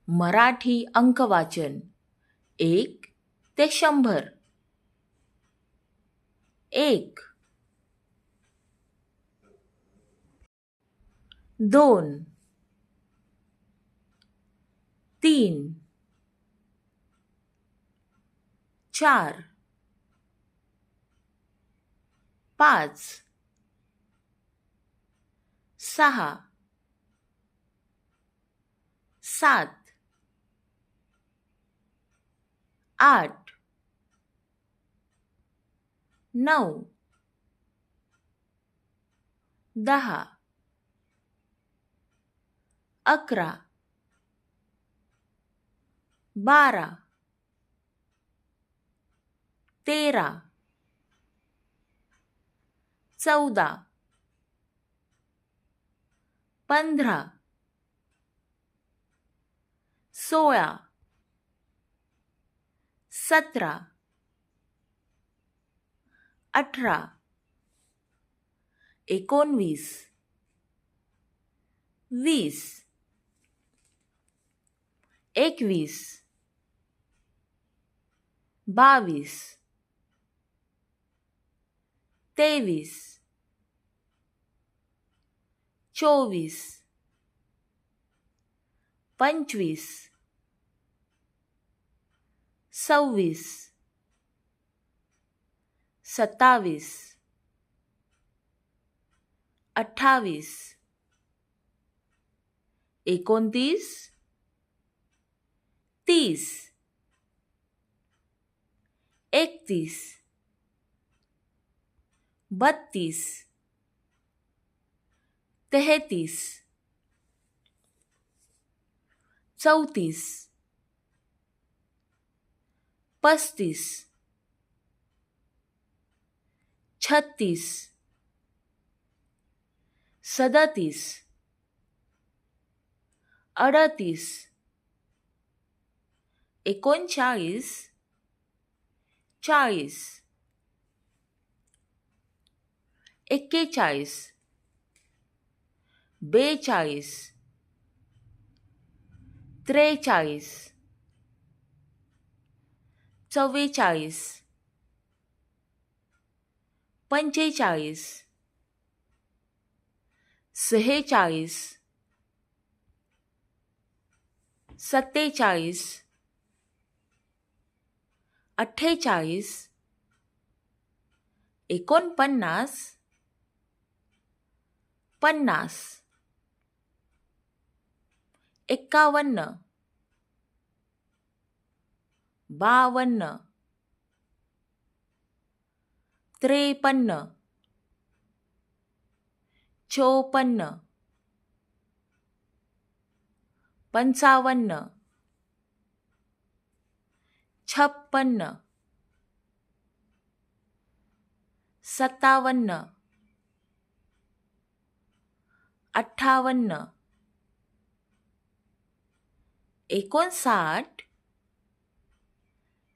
मराठी अंकवाचन 1 ते 100. 1 2 3 4 5 6 7 8 9 10 11 12 13 14 15 16 17 18 19 20 21 22 23 24 25 26 27 28 29 30 31 32 33 34 35 36 37 38 39 40 41 42 43 44 45 46 47 48 49 50 51 52 53 54 55 56 57 58 59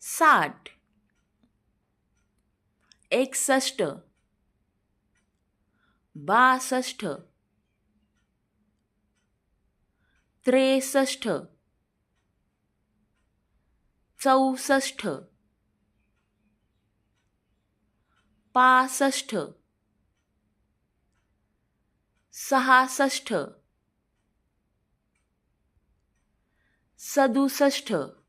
60 61 62 63 64 65 66 67 68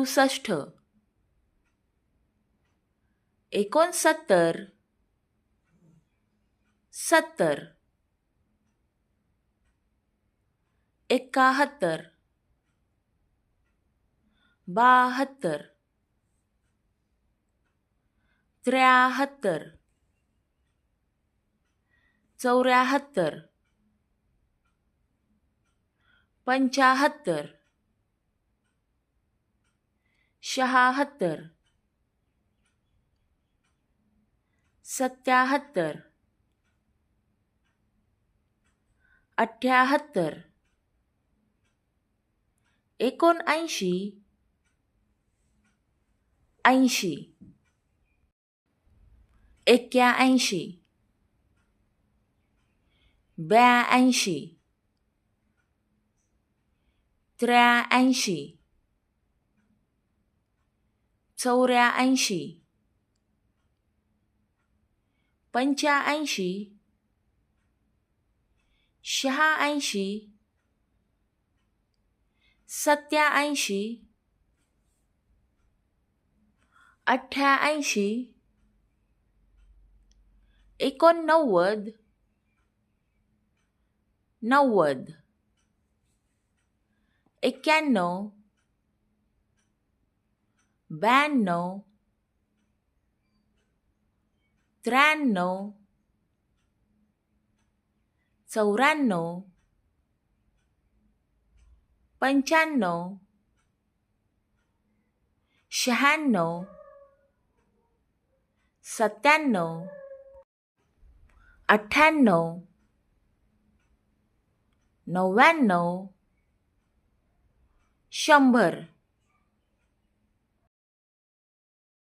69 70 71 72 73 74 75 76 77 78 79 80 81 82 83 84 85 86 87 88 89 90 91 92 93 94 95 96 97 98 99 100